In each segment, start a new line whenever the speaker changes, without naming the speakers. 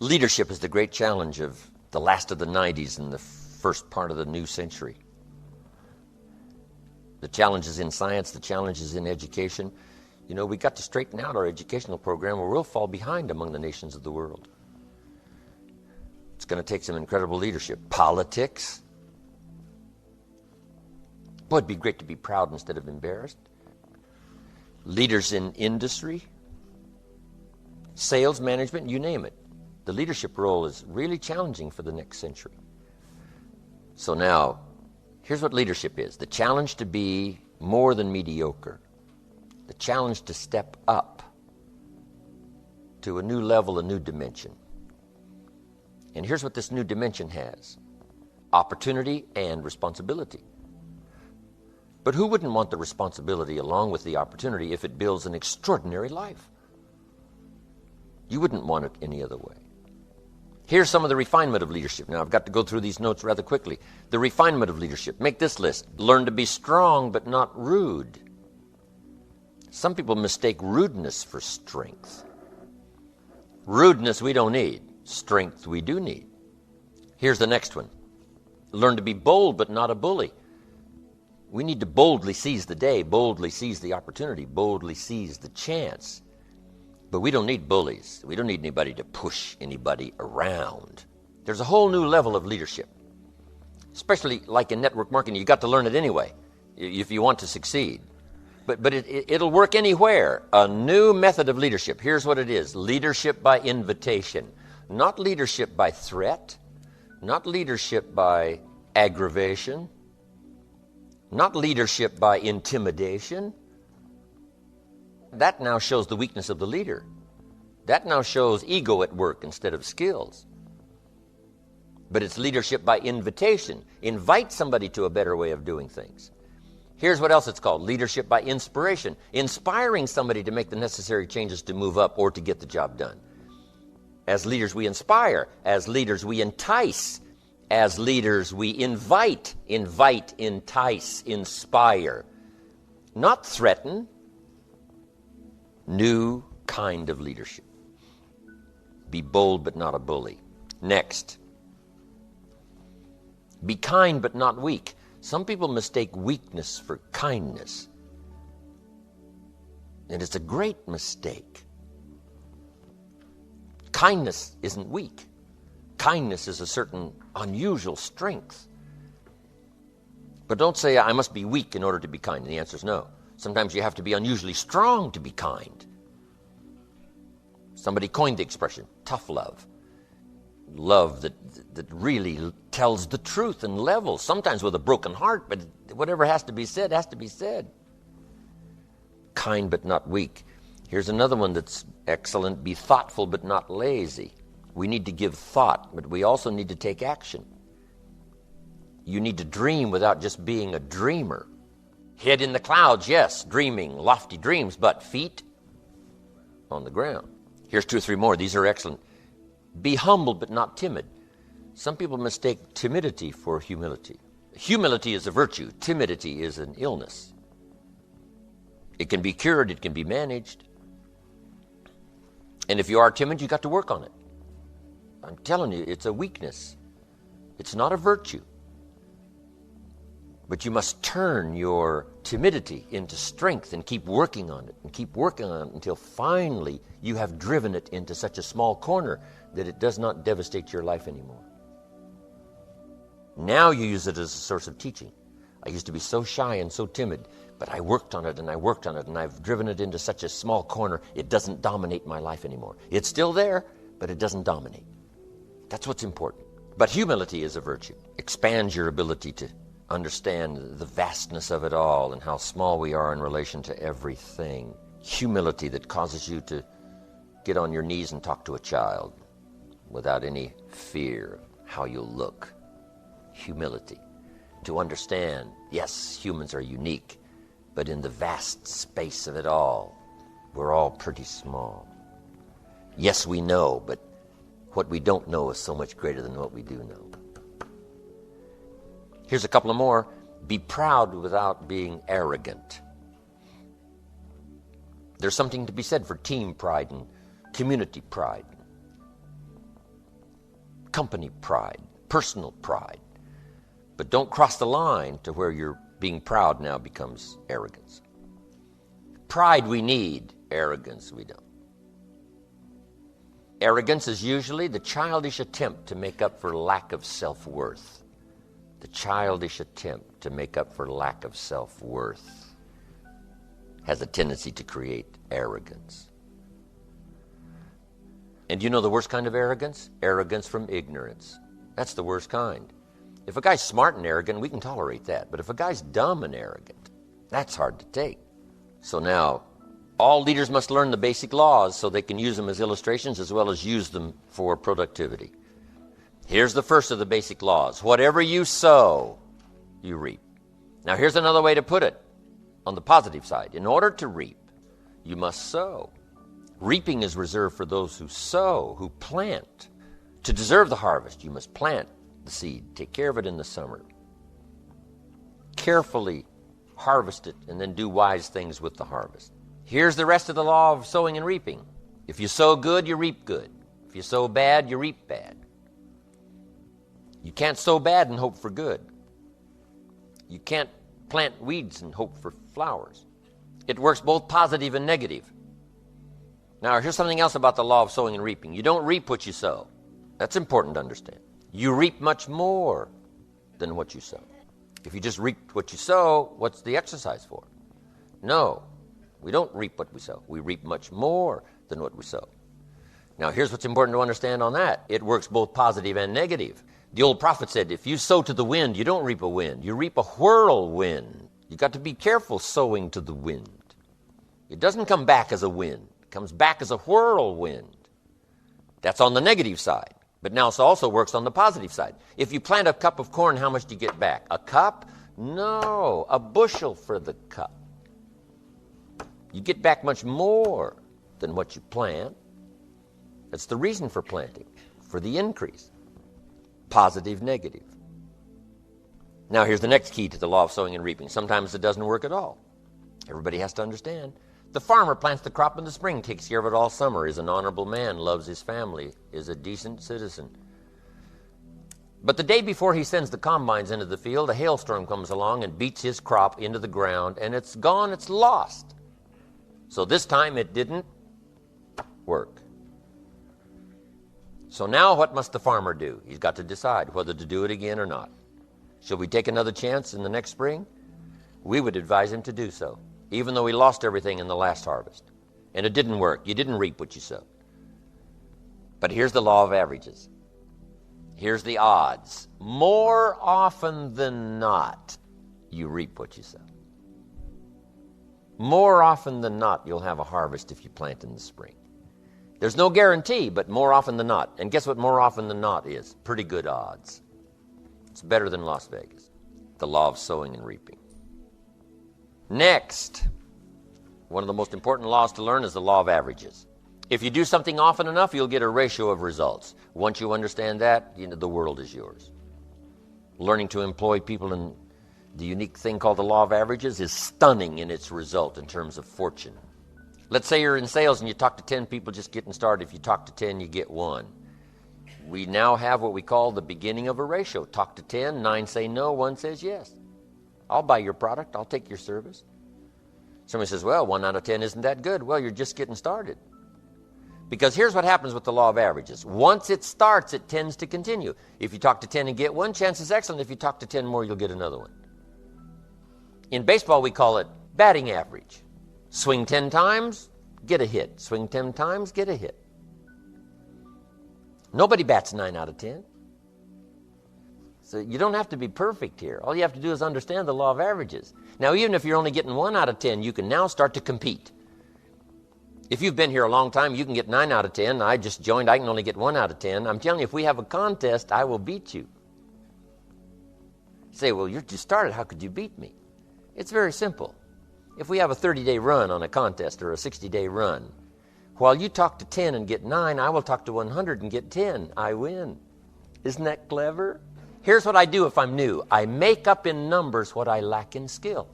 Leadership is the great challenge of the last of the 90s and the first part of the new century. The challenges in science, the challenges in education. You know, we got to straighten out our educational program or we'll fall behind among the nations of the world. It's going to take some incredible leadership. Politics. Boy, it'd be great to be proud instead of embarrassed. Leaders in industry, sales, management, you name it. The leadership role is really challenging for the next century. So now, here's what leadership is. The challenge to be more than mediocre. The challenge to step up to a new level, a new dimension. And here's what this new dimension has. Opportunity and responsibility. But who wouldn't want the responsibility along with the opportunity if it builds an extraordinary life? You wouldn't want it any other way. Here's some of the refinement of leadership. Now, I've got to go through these notes rather quickly. The refinement of leadership. Make this list. Learn to be strong but not rude. Some people mistake rudeness for strength. Rudeness we don't need. Strength we do need. Here's the next one. Learn to be bold but not a bully. We need to boldly seize the day, boldly seize the opportunity, boldly seize the chance. But we don't need bullies. We don't need anybody to push anybody around. There's a whole new level of leadership. Especially like in network marketing, you got to learn it anyway if you want to succeed. But it'll work anywhere. A new method of leadership. Here's what it is. Leadership by invitation. Not leadership by threat. Not leadership by aggravation. Not leadership by intimidation. That now shows the weakness of the leader. That now shows ego at work instead of skills. But it's leadership by invitation. Invite somebody to a better way of doing things. Here's what else it's called. Leadership by inspiration. Inspiring somebody to make the necessary changes to move up or to get the job done. As leaders, we inspire. As leaders, we entice. As leaders, we invite, entice, inspire. Not threaten. New kind of leadership. Be bold but not a bully. Next. Be kind but not weak. Some people mistake weakness for kindness. And it's a great mistake. Kindness isn't weak. Kindness is a certain unusual strength. But don't say, I must be weak in order to be kind. And the answer is no. Sometimes you have to be unusually strong to be kind. Somebody coined the expression, tough love. Love that really tells the truth and levels, sometimes with a broken heart, but whatever has to be said, has to be said. Kind but not weak. Here's another one that's excellent. Be thoughtful but not lazy. We need to give thought, but we also need to take action. You need to dream without just being a dreamer. Head in the clouds, yes, dreaming, lofty dreams, but feet on the ground. Here's 2 or 3 more. These are excellent. Be humble but not timid. Some people mistake timidity for humility. Humility is a virtue. Timidity is an illness. It can be cured. It can be managed. And if you are timid, you got to work on it. I'm telling you, it's a weakness. It's not a virtue. But you must turn your timidity into strength and keep working on it and keep working on it until finally you have driven it into such a small corner that it does not devastate your life anymore. Now you use it as a source of teaching. I used to be so shy and so timid, but I worked on it and I worked on it and I've driven it into such a small corner it doesn't dominate my life anymore. It's still there, but it doesn't dominate. That's what's important. But humility is a virtue. Expands your ability to understand the vastness of it all and how small we are in relation to everything. Humility that causes you to get on your knees and talk to a child without any fear of how you'll look. Humility. To understand, yes, humans are unique, but in the vast space of it all, we're all pretty small. Yes, we know, but what we don't know is so much greater than what we do know. Here's a couple of more. Be proud without being arrogant. There's something to be said for team pride and community pride. company pride, personal pride. But don't cross the line to where you're being proud now becomes arrogance. Pride we need, arrogance we don't. Arrogance is usually the childish attempt to make up for lack of self-worth. The childish attempt to make up for lack of self-worth has a tendency to create arrogance. And you know the worst kind of arrogance? Arrogance from ignorance. That's the worst kind. If a guy's smart and arrogant, we can tolerate that. But if a guy's dumb and arrogant, that's hard to take. So now, all leaders must learn the basic laws so they can use them as illustrations as well as use them for productivity. Here's the first of the basic laws. Whatever you sow, you reap. Now here's another way to put it on the positive side. In order to reap, you must sow. Reaping is reserved for those who sow, who plant. To deserve the harvest, you must plant the seed. Take care of it in the summer. Carefully harvest it and then do wise things with the harvest. Here's the rest of the law of sowing and reaping. If you sow good, you reap good. If you sow bad, you reap bad. You can't sow bad and hope for good. You can't plant weeds and hope for flowers. It works both positive and negative. Now, here's something else about the law of sowing and reaping. You don't reap what you sow. That's important to understand. You reap much more than what you sow. If you just reap what you sow, what's the exercise for? No, we don't reap what we sow. We reap much more than what we sow. Now, here's what's important to understand on that. It works both positive and negative. The old prophet said, if you sow to the wind, you don't reap a wind. You reap a whirlwind. You got to be careful sowing to the wind. It doesn't come back as a wind. It comes back as a whirlwind. That's on the negative side. But now it also works on the positive side. If you plant a cup of corn, how much do you get back? A cup? No, a bushel for the cup. You get back much more than what you plant. That's the reason for planting, for the increase. Positive, negative. Now here's the next key to the law of sowing and reaping. Sometimes it doesn't work at all. Everybody has to understand. The farmer plants the crop in the spring, takes care of it all summer, is an honorable man, loves his family, is a decent citizen. But the day before he sends the combines into the field, a hailstorm comes along and beats his crop into the ground, and it's gone, it's lost. So this time it didn't work. So now what must the farmer do? He's got to decide whether to do it again or not. Shall we take another chance in the next spring? We would advise him to do so, even though he lost everything in the last harvest. And it didn't work. You didn't reap what you sowed. But here's the law of averages. Here's the odds. More often than not, you reap what you sow. More often than not, you'll have a harvest if you plant in the spring. There's no guarantee, but more often than not. And guess what more often than not is? Pretty good odds. It's better than Las Vegas. The law of sowing and reaping. Next, one of the most important laws to learn is the law of averages. If you do something often enough, you'll get a ratio of results. Once you understand that, the world is yours. Learning to employ people in the unique thing called the law of averages is stunning in its result in terms of fortune. Let's say you're in sales and you talk to 10 people just getting started. If you talk to 10, you get 1. We now have what we call the beginning of a ratio. Talk to 10, 9 say no, 1 says yes. I'll buy your product, I'll take your service. Somebody says, well, 1 out of 10 isn't that good. Well, you're just getting started. Because here's what happens with the law of averages. Once it starts, it tends to continue. If you talk to 10 and get 1, chance is excellent. If you talk to 10 more, you'll get another one. In baseball, we call it batting average. Swing 10 times, get a hit. Swing 10 times, get a hit. Nobody bats 9 out of 10. So you don't have to be perfect here. All you have to do is understand the law of averages. Now, even if you're only getting 1 out of 10, you can now start to compete. If you've been here a long time, you can get 9 out of 10. I just joined, I can only get 1 out of 10. I'm telling you, if we have a contest, I will beat you. You say, well, you just started, how could you beat me? It's very simple. If we have a 30-day run on a contest or a 60-day run, while you talk to 10 and get 9, I will talk to 100 and get 10. I win. Isn't that clever? Here's what I do if I'm new. I make up in numbers what I lack in skill.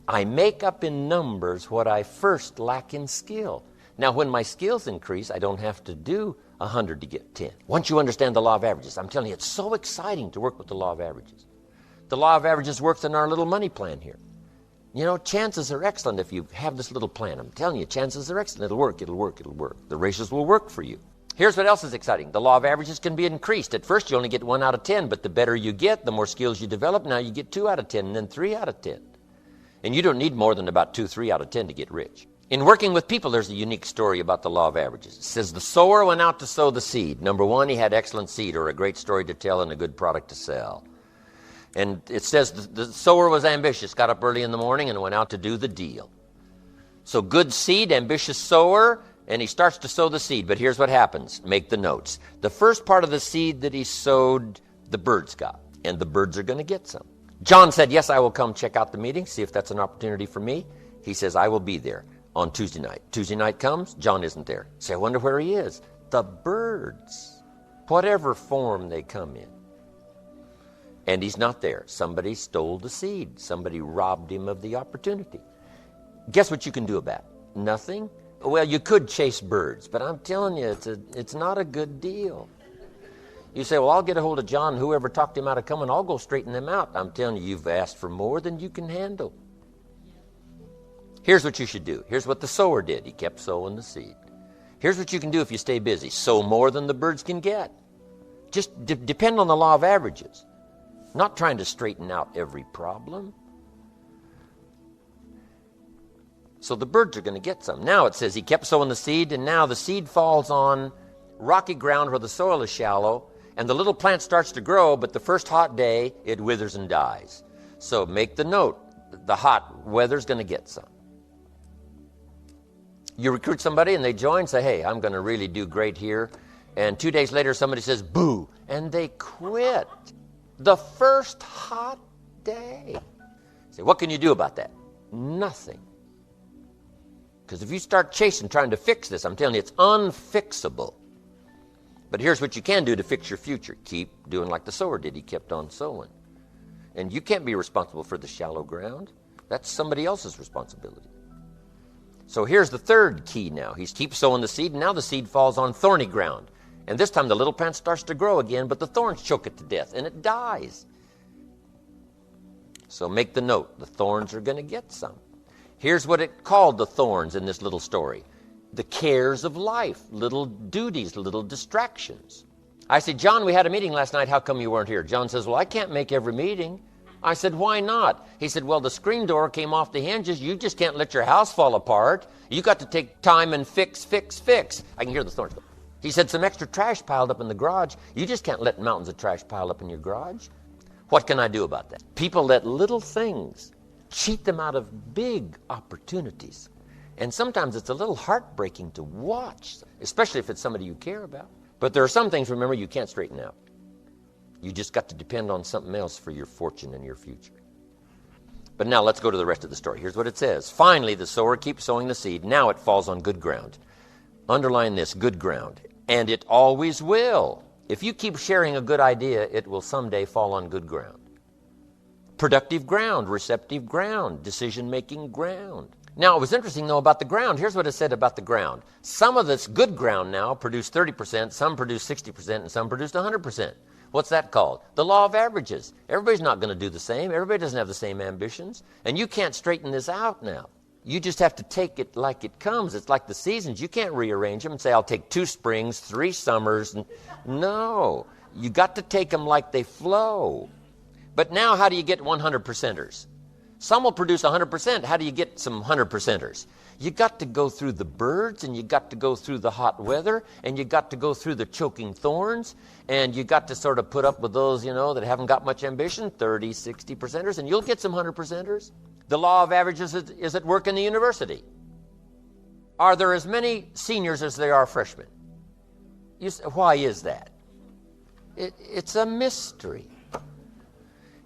I make up in numbers what I first lack in skill. Now, when my skills increase, I don't have to do 100 to get 10. Once you understand the law of averages, I'm telling you, it's so exciting to work with the law of averages. The law of averages works in our little money plan here. You know, chances are excellent if you have this little plan. I'm telling you, chances are excellent. It'll work, it'll work, it'll work. The ratios will work for you. Here's what else is exciting. The law of averages can be increased. At first, you only get 1 out of 10, but the better you get, the more skills you develop. Now you get 2 out of 10, and then 3 out of 10. And you don't need more than about 2, 3 out of 10 to get rich. In working with people, there's a unique story about the law of averages. It says the sower went out to sow the seed. Number one, he had excellent seed, or a great story to tell and a good product to sell. And it says the sower was ambitious, got up early in the morning and went out to do the deal. So good seed, ambitious sower, and he starts to sow the seed. But here's what happens. Make the notes. The first part of the seed that he sowed, the birds got, and the birds are going to get some. John said, yes, I will come check out the meeting, see if that's an opportunity for me. He says, I will be there on Tuesday night. Tuesday night comes, John isn't there. Say, I wonder where he is. The birds, whatever form they come in. And he's not there. Somebody stole the seed. Somebody robbed him of the opportunity. Guess what you can do about it? Nothing? Well, you could chase birds, but I'm telling you, it's not a good deal. You say, well, I'll get a hold of John, whoever talked him out of coming, I'll go straighten them out. I'm telling you, you've asked for more than you can handle. Here's what you should do. Here's what the sower did. He kept sowing the seed. Here's what you can do if you stay busy. Sow more than the birds can get. Just depend on the law of averages. Not trying to straighten out every problem. So the birds are going to get some. Now it says he kept sowing the seed, and now the seed falls on rocky ground where the soil is shallow, and the little plant starts to grow, but the first hot day, it withers and dies. So make the note, the hot weather's going to get some. You recruit somebody and they join, say, hey, I'm going to really do great here. And 2 days later, somebody says, boo, and they quit. The first hot day. Say, what can you do about that? Nothing. Because if you start chasing, trying to fix this, I'm telling you, it's unfixable. But here's what you can do to fix your future. Keep doing like the sower did. He kept on sowing. And you can't be responsible for the shallow ground. That's somebody else's responsibility. So here's the third key now. He keeps sowing the seed, and now the seed falls on thorny ground. And this time the little plant starts to grow again, but the thorns choke it to death, and it dies. So make the note, the thorns are going to get some. Here's what it called the thorns in this little story. The cares of life, little duties, little distractions. I said, John, we had a meeting last night. How come you weren't here? John says, well, I can't make every meeting. I said, why not? He said, well, the screen door came off the hinges. You just can't let your house fall apart. You got to take time and fix. I can hear the thorns go. He said, some extra trash piled up in the garage. You just can't let mountains of trash pile up in your garage. What can I do about that? People let little things cheat them out of big opportunities. And sometimes it's a little heartbreaking to watch, especially if it's somebody you care about. But there are some things, remember, you can't straighten out. You just got to depend on something else for your fortune and your future. But now let's go to the rest of the story. Here's what it says. Finally, the sower keeps sowing the seed. Now it falls on good ground. Underline this, good ground. And it always will. If you keep sharing a good idea, it will someday fall on good ground. Productive ground, receptive ground, decision-making ground. Now, it was interesting, though, about the ground. Here's what it said about the ground. Some of this good ground now produced 30%, some produced 60%, and some produced 100%. What's that called? The law of averages. Everybody's not going to do the same. Everybody doesn't have the same ambitions. And you can't straighten this out now. You just have to take it like it comes. It's like the seasons. You can't rearrange them and say, I'll take 2 springs, 3 summers. No, you got to take them like they flow. But now how do you get 100%ers? Some will produce 100%. How do you get some 100%ers? You got to go through the birds, and you got to go through the hot weather, and you got to go through the choking thorns, and you got to sort of put up with those, that haven't got much ambition, 30, 60%ers, and you'll get some 100%ers. The law of averages is at work in the university. Are there as many seniors as there are freshmen? Why is that? It's a mystery.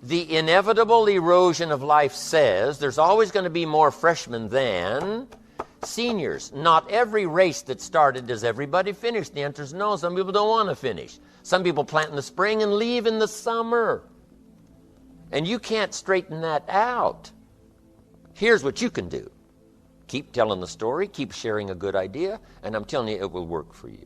The inevitable erosion of life says there's always going to be more freshmen than seniors. Not every race that started does everybody finish. The answer is no. Some people don't want to finish. Some people plant in the spring and leave in the summer. And you can't straighten that out. Here's what you can do. Keep telling the story, keep sharing a good idea, and I'm telling you it will work for you.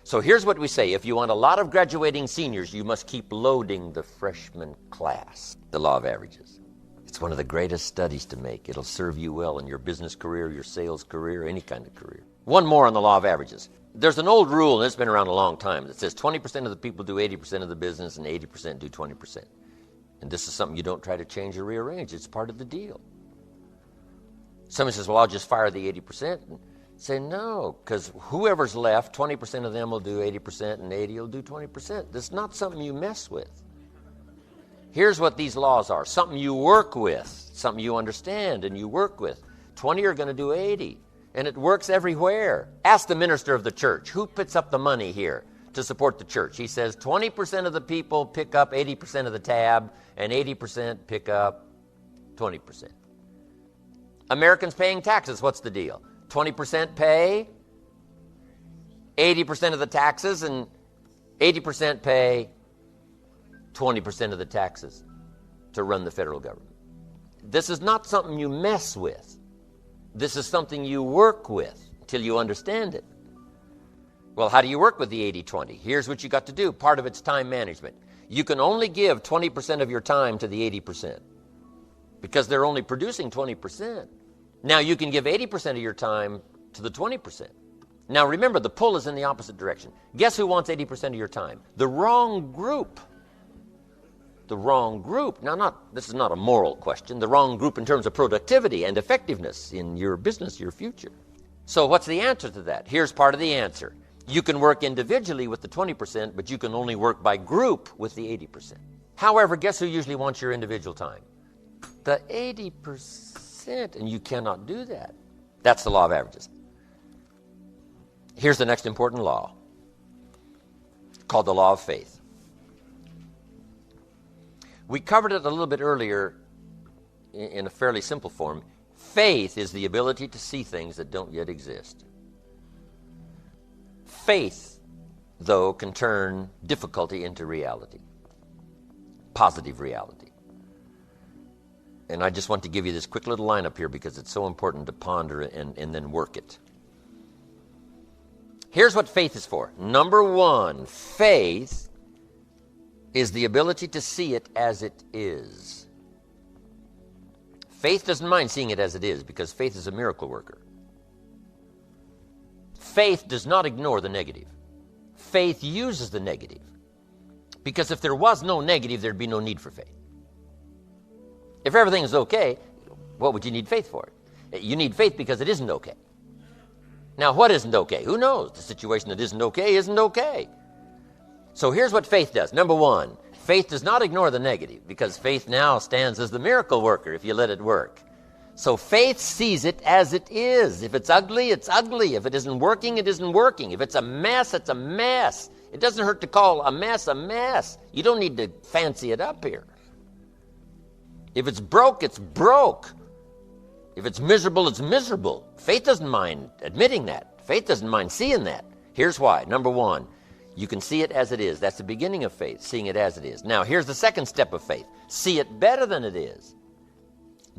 So here's what we say. If you want a lot of graduating seniors, you must keep loading the freshman class. The law of averages. It's one of the greatest studies to make. It'll serve you well in your business career, your sales career, any kind of career. One more on the law of averages. There's an old rule, and it's been around a long time, that says 20% of the people do 80% of the business and 80% do 20%. And this is something you don't try to change or rearrange. It's part of the deal. Somebody says, well, I'll just fire the 80%. And say, no, because whoever's left, 20% of them will do 80% and 80 will do 20%. That's not something you mess with. Here's what these laws are. Something you work with, something you understand and you work with. 20 are going to do 80. And it works everywhere. Ask the minister of the church, who puts up the money here to support the church? He says 20% of the people pick up 80% of the tab and 80% pick up 20%. Americans paying taxes, what's the deal? 20% pay 80% of the taxes and 80% pay 20% of the taxes to run the federal government. This is not something you mess with. This is something you work with until you understand it. Well, how do you work with the 80-20? Here's what you got to do. Part of it's time management. You can only give 20% of your time to the 80% because they're only producing 20%. Now you can give 80% of your time to the 20%. Now remember, the pull is in the opposite direction. Guess who wants 80% of your time? The wrong group. The wrong group. Now, this is not a moral question. The wrong group in terms of productivity and effectiveness in your business, your future. So what's the answer to that? Here's part of the answer. You can work individually with the 20%, but you can only work by group with the 80%. However, guess who usually wants your individual time? The 80%, and you cannot do that. That's the law of averages. Here's the next important law, called the law of faith. We covered it a little bit earlier in a fairly simple form. Faith is the ability to see things that don't yet exist. Faith, though, can turn difficulty into reality, positive reality. And I just want to give you this quick little line up here because it's so important to ponder and then work it. Here's what faith is for. Number one, faith is the ability to see it as it is. Faith doesn't mind seeing it as it is because faith is a miracle worker. Faith does not ignore the negative. Faith uses the negative. Because if there was no negative, there'd be no need for faith. If everything is okay, what would you need faith for? You need faith because it isn't okay. Now, what isn't okay? Who knows? The situation that isn't okay. So here's what faith does. Number one, faith does not ignore the negative because faith now stands as the miracle worker if you let it work. So faith sees it as it is. If it's ugly, it's ugly. If it isn't working, it isn't working. If it's a mess, it's a mess. It doesn't hurt to call a mess a mess. You don't need to fancy it up here. If it's broke, it's broke. If it's miserable, it's miserable. Faith doesn't mind admitting that. Faith doesn't mind seeing that. Here's why. Number one, you can see it as it is. That's the beginning of faith, seeing it as it is. Now, here's the second step of faith. See it better than it is.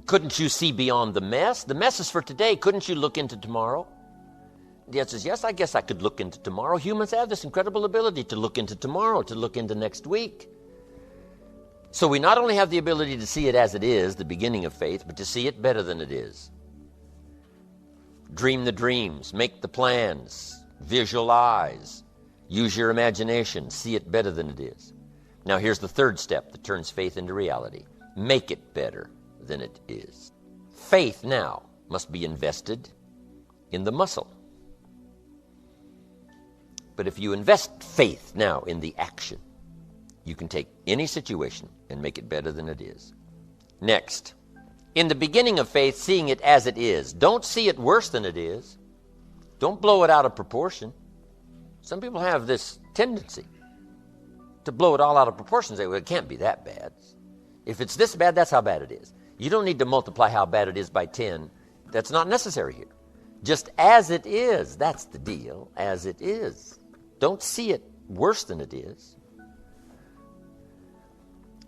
Couldn't you see beyond the mess? The mess is for today. Couldn't you look into tomorrow? The answer is yes, I guess I could look into tomorrow. Humans have this incredible ability to look into tomorrow, to look into next week. So we not only have the ability to see it as it is, the beginning of faith, but to see it better than it is. Dream the dreams, make the plans, visualize. Use your imagination. See it better than it is. Now here's the third step that turns faith into reality. Make it better than it is. Faith now must be invested in the muscle. But if you invest faith now in the action, you can take any situation and make it better than it is. Next, in the beginning of faith, seeing it as it is. Don't see it worse than it is. Don't blow it out of proportion. Some people have this tendency to blow it all out of proportion and say, well, it can't be that bad. If it's this bad, that's how bad it is. You don't need to multiply how bad it is by 10. That's not necessary here. Just as it is, that's the deal, as it is. Don't see it worse than it is.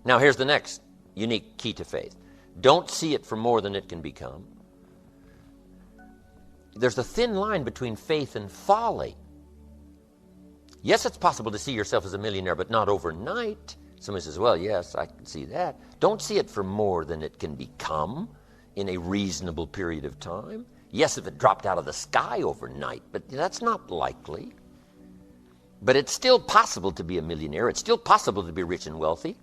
Now here's the next unique key to faith. Don't see it for more than it can become. There's a thin line between faith and folly. Yes, it's possible to see yourself as a millionaire, but not overnight. Somebody says, well, yes, I can see that. Don't see it for more than it can become in a reasonable period of time. Yes, if it dropped out of the sky overnight, but that's not likely. But it's still possible to be a millionaire. It's still possible to be rich and wealthy,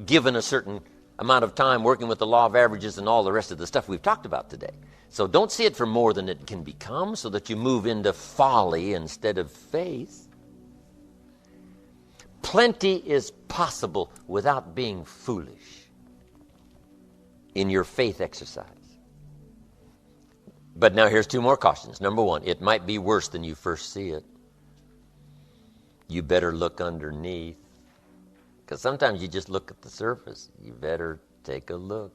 given a certain amount of time working with the law of averages and all the rest of the stuff we've talked about today. So don't see it for more than it can become, so that you move into folly instead of faith. Plenty is possible without being foolish in your faith exercise. But now here's two more cautions. Number one, it might be worse than you first see it. You better look underneath. Because sometimes you just look at the surface. You better take a look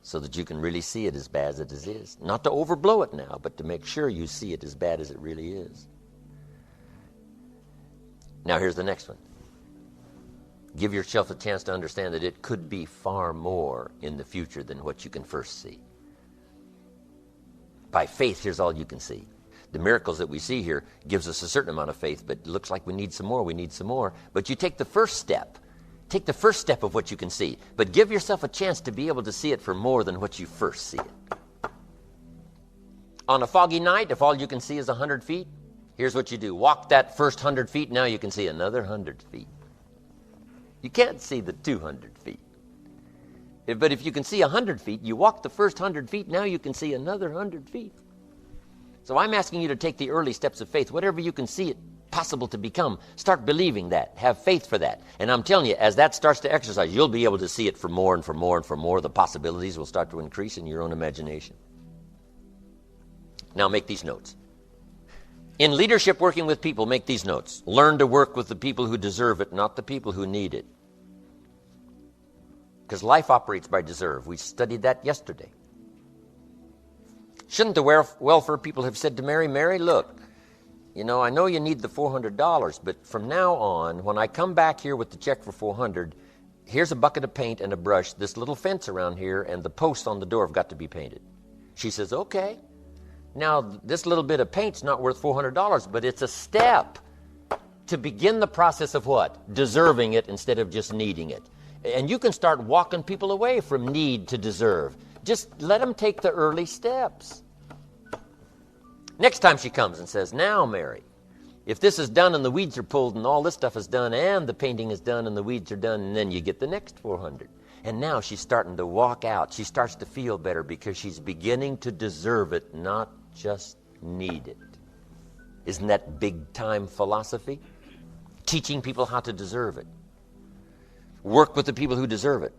so that you can really see it as bad as it is. Not to overblow it now, but to make sure you see it as bad as it really is. Now here's the next one. Give yourself a chance to understand that it could be far more in the future than what you can first see. By faith, here's all you can see. The miracles that we see here gives us a certain amount of faith, but it looks like we need some more. But you take the first step. Take the first step of what you can see. But give yourself a chance to be able to see it for more than what you first see it. On a foggy night, if all you can see is 100 feet, here's what you do. Walk that first 100 feet, now you can see another 100 feet. You can't see the 200 feet. But if you can see 100 feet, you walk the first 100 feet, now you can see another 100 feet. So I'm asking you to take the early steps of faith. Whatever you can see it possible to become, start believing that. Have faith for that. And I'm telling you, as that starts to exercise, you'll be able to see it for more and for more and for more. The possibilities will start to increase in your own imagination. Now make these notes. In leadership working with people, make these notes. Learn to work with the people who deserve it, not the people who need it. Because life operates by deserve. We studied that yesterday. Shouldn't the welfare people have said to Mary, Mary, look, I know you need the $400, but from now on, when I come back here with the check for $400, here's a bucket of paint and a brush, this little fence around here, and the posts on the door have got to be painted. She says, okay. Now, this little bit of paint's not worth $400, but it's a step to begin the process of what? Deserving it instead of just needing it. And you can start walking people away from need to deserve. Just let them take the early steps. Next time she comes and says, now, Mary, if this is done and the weeds are pulled and all this stuff is done and the painting is done and the weeds are done, and then you get the next 400. And now she's starting to walk out. She starts to feel better because she's beginning to deserve it, not just need it. Isn't that big-time philosophy? Teaching people how to deserve it. Work with the people who deserve it.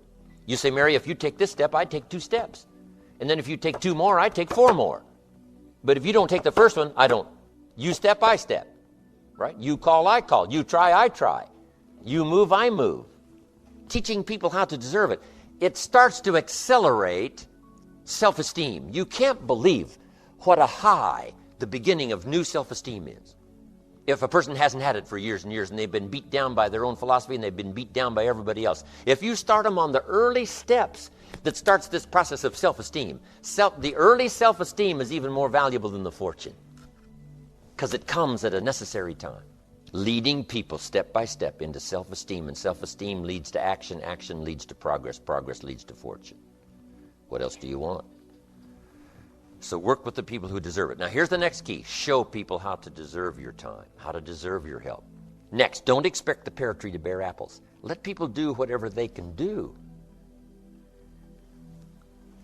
You say, Mary, if you take this step, I take 2 steps. And then if you take 2 more, I take 4 more. But if you don't take the first one, I don't. You step, I step. Right? You call, I call. You try, I try. You move, I move. Teaching people how to deserve it. It starts to accelerate self-esteem. You can't believe what a high the beginning of new self-esteem is. If a person hasn't had it for years and years and they've been beat down by their own philosophy and they've been beat down by everybody else. If you start them on the early steps that starts this process of self-esteem, the early self-esteem is even more valuable than the fortune because it comes at a necessary time. Leading people step by step into self-esteem, and self-esteem leads to action, action leads to progress, progress leads to fortune. What else do you want? So work with the people who deserve it. Now here's the next key. Show people how to deserve your time, how to deserve your help. Next, don't expect the pear tree to bear apples. Let people do whatever they can do.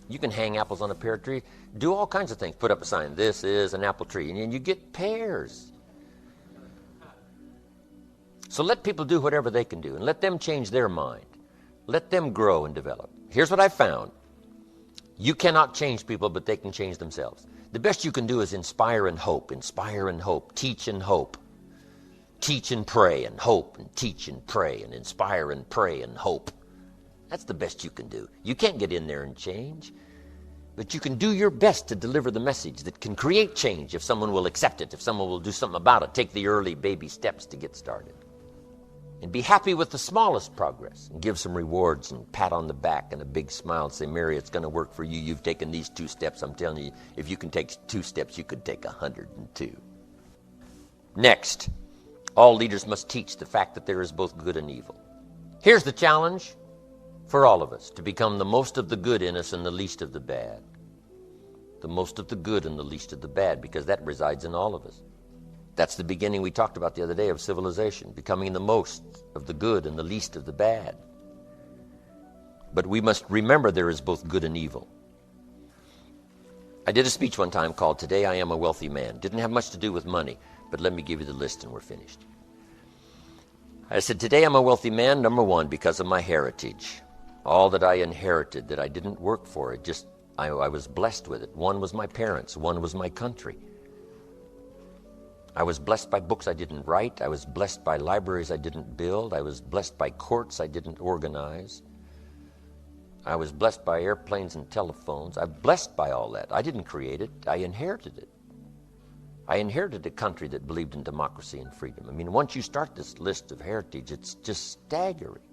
You can hang apples on a pear tree, do all kinds of things. Put up a sign, this is an apple tree, and you get pears. So let people do whatever they can do, and let them change their mind. Let them grow and develop. Here's what I found. You cannot change people, but they can change themselves. The best you can do is inspire and hope, teach and hope. Teach and pray and hope, and teach and pray and inspire and pray and hope. That's the best you can do. You can't get in there and change, but you can do your best to deliver the message that can create change if someone will accept it, if someone will do something about it. Take the early baby steps to get started. And be happy with the smallest progress and give some rewards and pat on the back and a big smile and say, Mary, it's going to work for you. You've taken these 2 steps. I'm telling you, if you can take 2 steps, you could take 102. Next, all leaders must teach the fact that there is both good and evil. Here's the challenge for all of us, to become the most of the good in us and the least of the bad. The most of the good and the least of the bad, because that resides in all of us. That's the beginning we talked about the other day of civilization, becoming the most of the good and the least of the bad. But we must remember there is both good and evil. I did a speech one time called "Today I Am a Wealthy Man." Didn't have much to do with money, but let me give you the list and we're finished. I said, today I'm a wealthy man, number one, because of my heritage. All that I inherited, that I didn't work for it, just I was blessed with it. One was my parents, one was my country. I was blessed by books I didn't write. I was blessed by libraries I didn't build. I was blessed by courts I didn't organize. I was blessed by airplanes and telephones. I'm blessed by all that. I didn't create it. I inherited it. I inherited a country that believed in democracy and freedom. I mean, once you start this list of heritage, it's just staggering.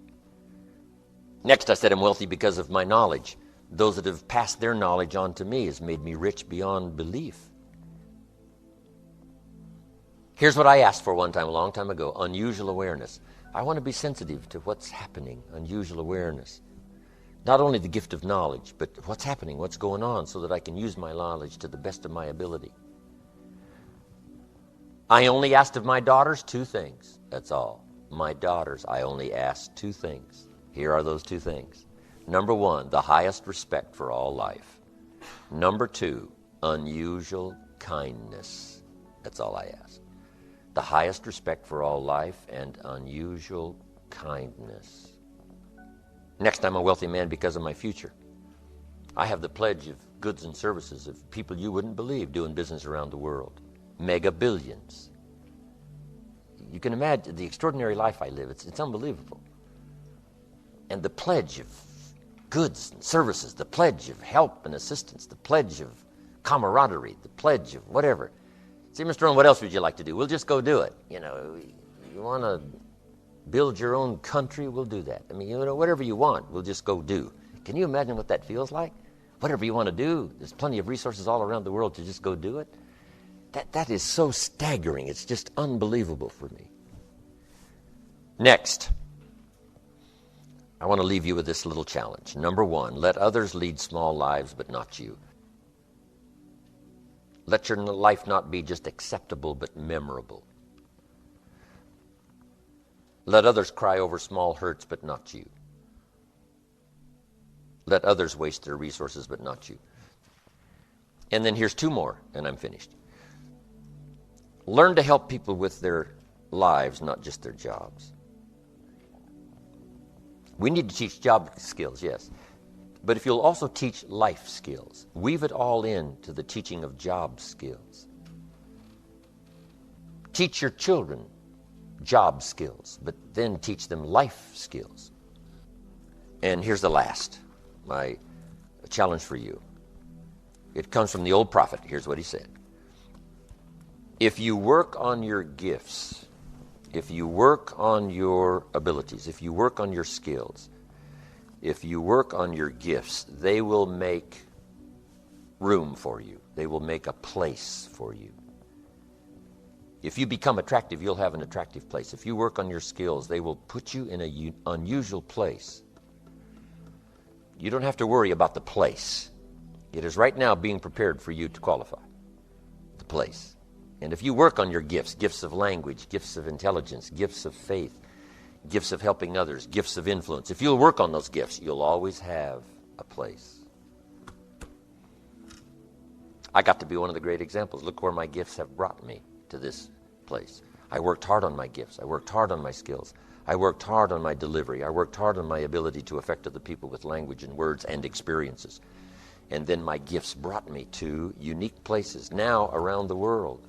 Next, I said I'm wealthy because of my knowledge. Those that have passed their knowledge on to me has made me rich beyond belief. Here's what I asked for one time, a long time ago: unusual awareness. I want to be sensitive to what's happening, unusual awareness. Not only the gift of knowledge, but what's happening, what's going on, so that I can use my knowledge to the best of my ability. I only asked of my daughters 2 things. That's all. My daughters, I only asked 2 things. Here are those 2 things. Number 1, the highest respect for all life. Number 2, unusual kindness. That's all I asked. The highest respect for all life and unusual kindness. Next, I'm a wealthy man because of my future. I have the pledge of goods and services of people you wouldn't believe doing business around the world. Mega billions. You can imagine the extraordinary life I live. It's unbelievable. And the pledge of goods and services, the pledge of help and assistance, the pledge of camaraderie, the pledge of whatever. See, Mr. Rohn, what else would you like to do? We'll just go do it. You know, you want to build your own country? We'll do that. I mean, you know, whatever you want, we'll just go do. Can you imagine what that feels like? Whatever you want to do, there's plenty of resources all around the world to just go do it. That is so staggering. It's just unbelievable for me. Next, I want to leave you with this little challenge. Number 1, let others lead small lives, but not you. Let your life not be just acceptable, but memorable. Let others cry over small hurts, but not you. Let others waste their resources, but not you. And then here's 2 more, and I'm finished. Learn to help people with their lives, not just their jobs. We need to teach job skills, yes. But if you'll also teach life skills, weave it all into the teaching of job skills. Teach your children job skills, but then teach them life skills. And here's the last, my challenge for you. It comes from the old prophet. Here's what he said. If you work on your gifts, if you work on your abilities, if you work on your skills, if you work on your gifts, they will make room for you. They will make a place for you. If you become attractive, you'll have an attractive place. If you work on your skills, they will put you in an unusual place. You don't have to worry about the place. It is right now being prepared for you to qualify. The place. And if you work on your gifts, gifts of language, gifts of intelligence, gifts of faith, gifts of helping others, gifts of influence, if you'll work on those gifts, you'll always have a place. I got to be one of the great examples. Look where my gifts have brought me to this place. I worked hard on my gifts. I worked hard on my skills. I worked hard on my delivery. I worked hard on my ability to affect other people with language and words and experiences. And then my gifts brought me to unique places now around the world.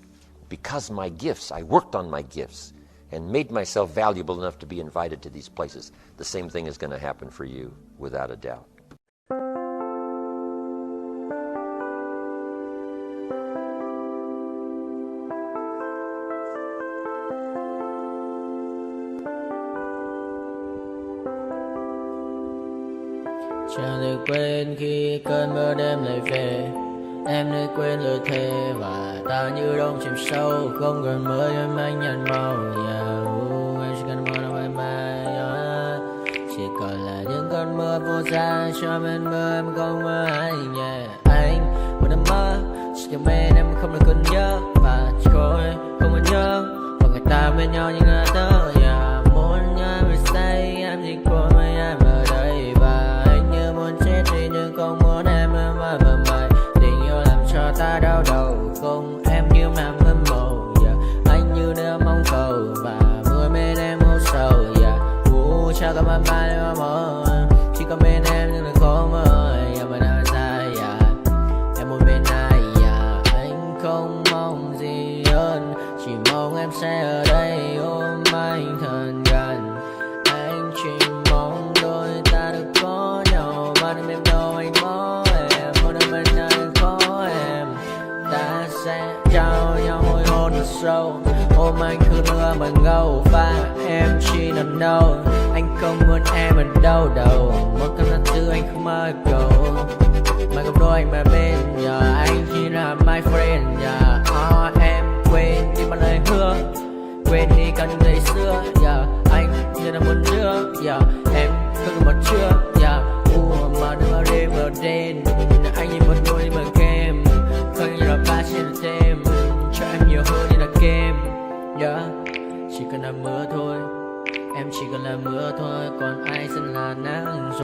Because my gifts, I worked on my gifts and made myself valuable enough to be invited to these places. The same thing is going to happen for you, without a doubt.
Chẳng được quên khi cơn mưa đêm lại về, Em nơi quên lời thề và ta như đông chìm sâu, không còn mơ em anh nhận màu. Em chỉ cần mơ đâu em chỉ còn là những cơn mơ vô giá cho bên mơ em không mơ anh. Anh một đêm mơ chỉ cần bên em không được cần nhớ và chỉ có em không còn nhớ và người ta bên nhau như ngã tớ. Muốn nhớ vì say em chỉ có mấy em ở đây và anh như muốn chết đi nhưng không muốn em mơ và mày. Tình yêu làm cho ta đau đầu, không em như mà mơ mộng. Anh như đứa mong cầu và mưa bên em u sầu. Chào các bạn bye em mơ, chỉ có bên em nhưng đừng có mơ. Em vẫn đang dài, em muốn bên ai. Anh không mong gì hơn, chỉ mong em sẽ ở đây ôm anh thật gần. Anh chỉ mong đôi ta được có nhau và đừng em đâu anh có em. Một đêm bên anh có em, ta sẽ trao nhau môi hôn thật sâu. Ôm anh cứ nữa bằng ngâu và em chỉ nằm đâu. Anh không muốn em ở đâu đâu, một cơn giận dữ anh không mơ cầu. Mà không đôi anh mà bên giờ anh chỉ là my friend. Em quên đi bao lời hứa, quên đi cả những ngày xưa. Anh như là một đứa, em không còn một chưa. Mà đừng ở đêm ở đêm, anh như một đôi mà kem, không như là ba trên thêm, cho em nhiều hơn như là kem. Chỉ cần là mưa thôi, em chỉ cần là mưa thôi, còn ai sẽ là nắng rồi.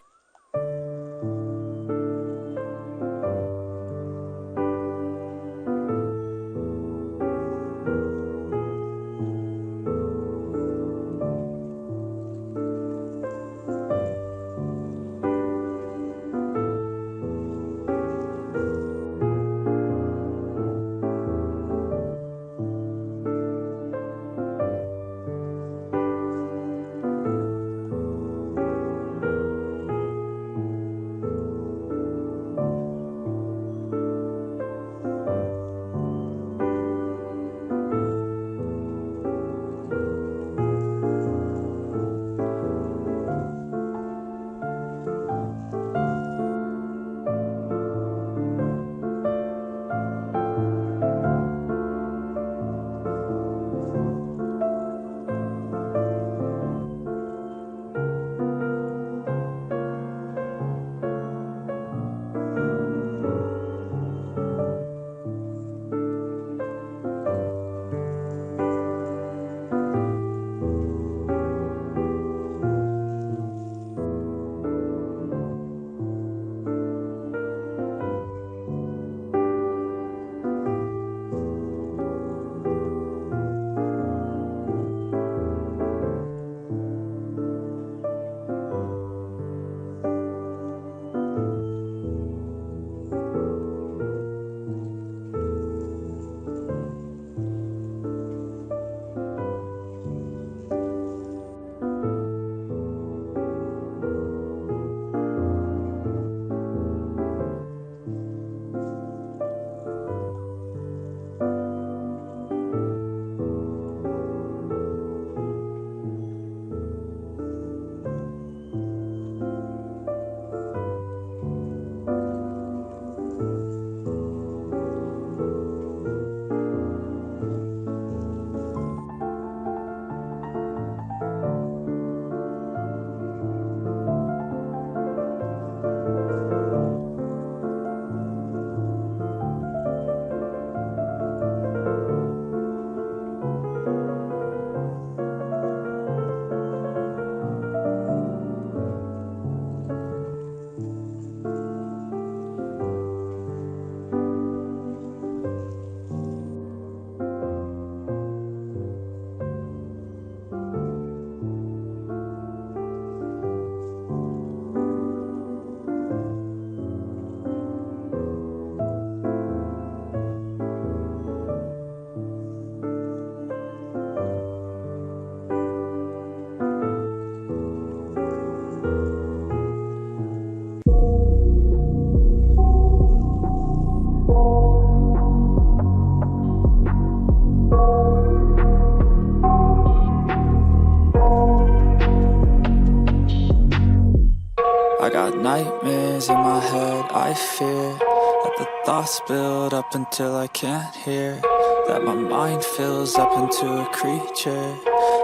I got nightmares in my head, I fear that the thoughts build up until I can't hear, that my mind fills up into a creature,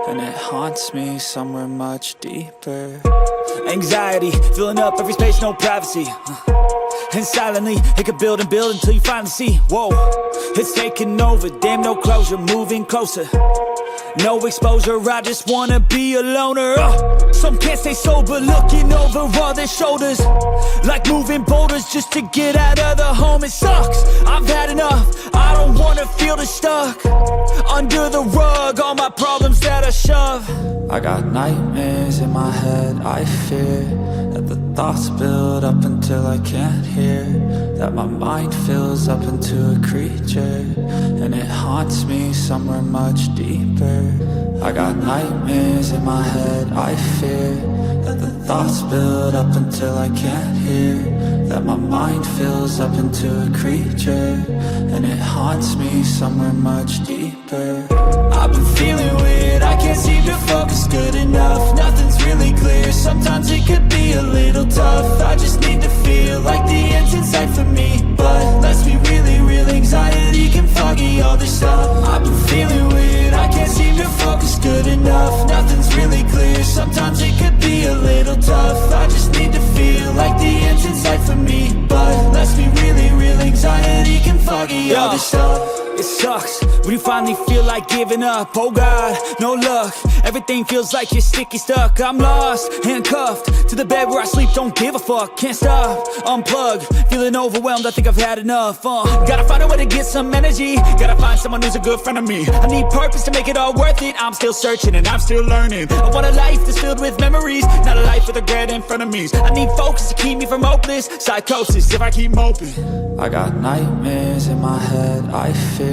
and it haunts me somewhere much deeper.
Anxiety, filling up every space, no privacy. And silently, it could build and build until you finally see, whoa, it's taking over, damn no closure, moving closer. No exposure, I just wanna be a loner. Some can't stay sober, looking over all their shoulders, like moving boulders just to get out of the home. It sucks, I've had enough, I don't wanna feel the stuck under the rug, all my problems that I shove.
I got nightmares in my head, I fear that the thoughts build up until I can't hear, that my mind fills up into a creature, and it haunts me somewhere much deeper. I got nightmares in my head, I fear that the thoughts build up until I can't hear, that my mind fills up into a creature, and it haunts me somewhere much deeper.
I've been feeling weird, I can't seem to focus good enough. Nothing's really clear, sometimes it could be a little tough. I just need to feel like the end's in sight for me, but let's be really real, anxiety can foggy all this stuff. I've been feeling weird, I can't seem to focus good enough. Nothing's really clear, sometimes it could be a little tough. I just need to feel like the end's in sight for me, but let's be really real, anxiety can foggy all this stuff. It sucks when you finally feel like giving up. Oh God, no luck, everything feels like you're sticky stuck. I'm lost, handcuffed to the bed where I sleep, don't give a fuck. Can't stop, unplug, feeling overwhelmed, I think I've had enough. Gotta find a way to get some energy, gotta find someone who's a good friend of me. I need purpose to make it all worth it, I'm still searching and I'm still learning. I want a life that's filled with memories, not a life with regret in front of me. I need focus to keep me from hopeless psychosis if I keep moping.
I got nightmares in my head, I fear.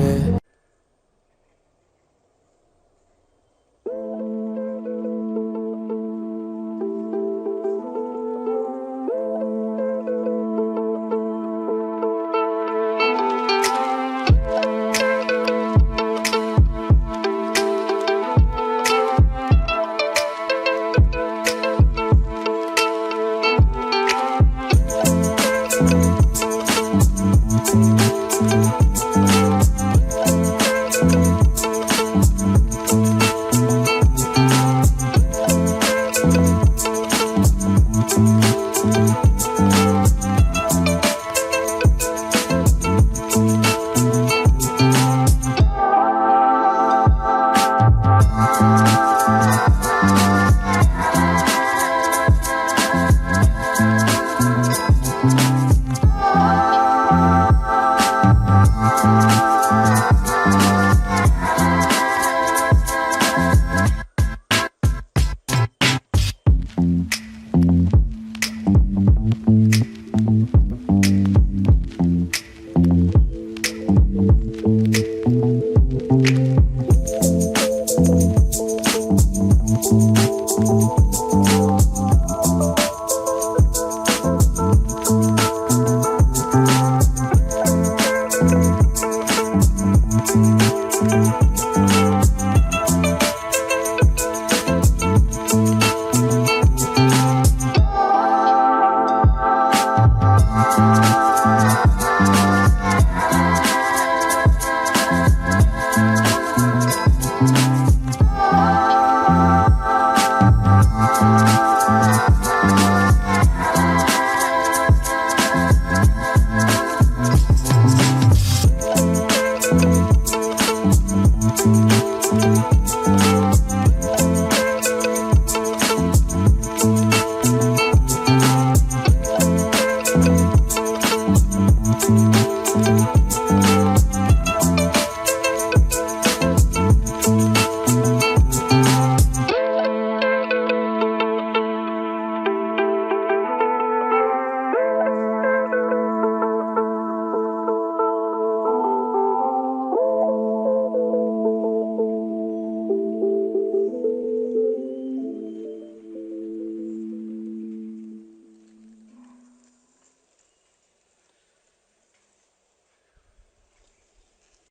Thank you.